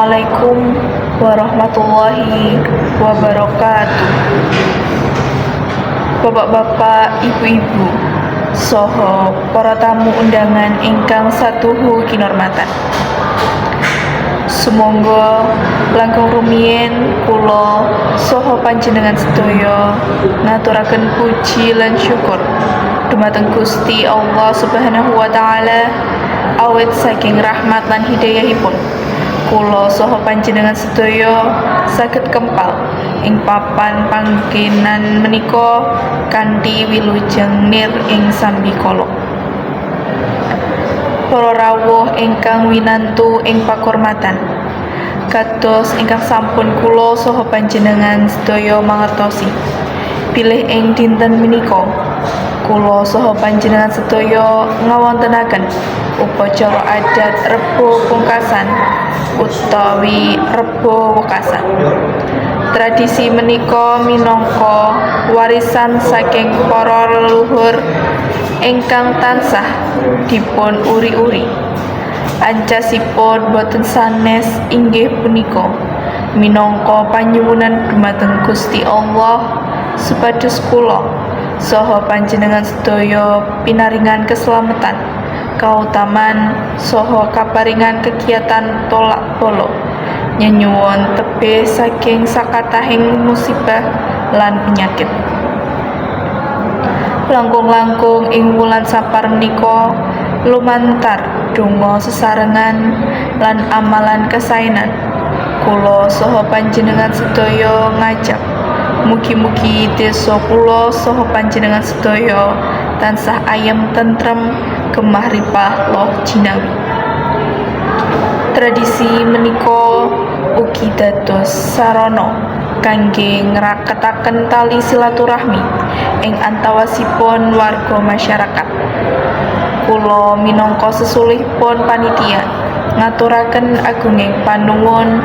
Assalamualaikum warahmatullahi wabarakatuh. Bapak-bapak, ibu-ibu, soho para tamu undangan ingkang satuhu kinurmatan. Sumangga langkung rumiyin kula saha panjenengan sedaya ngaturaken puji lan syukur dumateng Gusti Allah Subhanahu wa taala awit saking rahmat lan hidayahipun kula saha panjenengan sedaya saged kempal ing papan panggenan menika kanthi wilujeng nir ing sambikala. Para rawuh ingkang winantu ing pakurmatan, kados ingkang sampun kula saha panjenengan sedaya mangertosi, pilih ing dinten menika kula saha panjenengan sedaya ngawontenaken upacara adat Rebo Pungkasan utawi Rebo Wekasan. Tradisi menika minangka warisan saking para leluhur ingkang tansah dipun uri-uri. Ancasipun boten sanes inggih punika minangka panyuwunan dumateng Gusti Allah supados kula saha panjenengan sedaya pinaringan keselamatan, kautaman saha kaparingan kegiatan tolak bala nyenyuwun tebih saking sakatahing musibah lan penyakit. Langkung-langkung ing wulan Sapar menika lumantar donga sesarengan lan amalan kesaenan kula saha panjenengan sedaya ngajab mugi-mugi desa kula saha panjenengan sedaya tansah ayem tentrem gemah ripah loh jinawi. Tradisi menika ugi dados sarana kangge ngraketaken tali silaturahmi ing antawasipun warga masyarakat. Kula minangka sesulihipun panitia ngaturaken agunging panuwun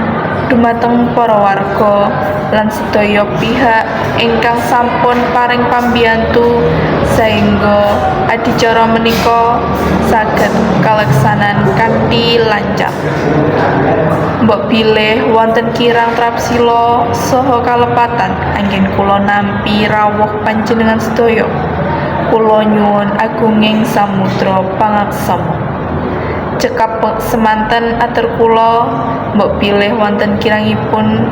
dumateng para warga lan sedaya pihak ingkang sampun paring pambiyantu saengga adicara menika saged kaleksanan kanthi lancar. Mbok bilih wonten kirang trapsila saha kalepatan anggen kula nampi rawuh panjenengan sedaya. Kula nyuwun agunging samudra pangaksama. Cekap semanten atur kula mbok bilih wonten kirangipun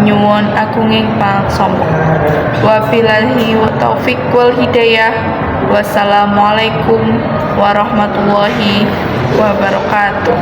nyuwun agunging pangaksama. Wabillahi taufik wal hidayah. Wassalamualaikum warahmatullahi wabarakatuh.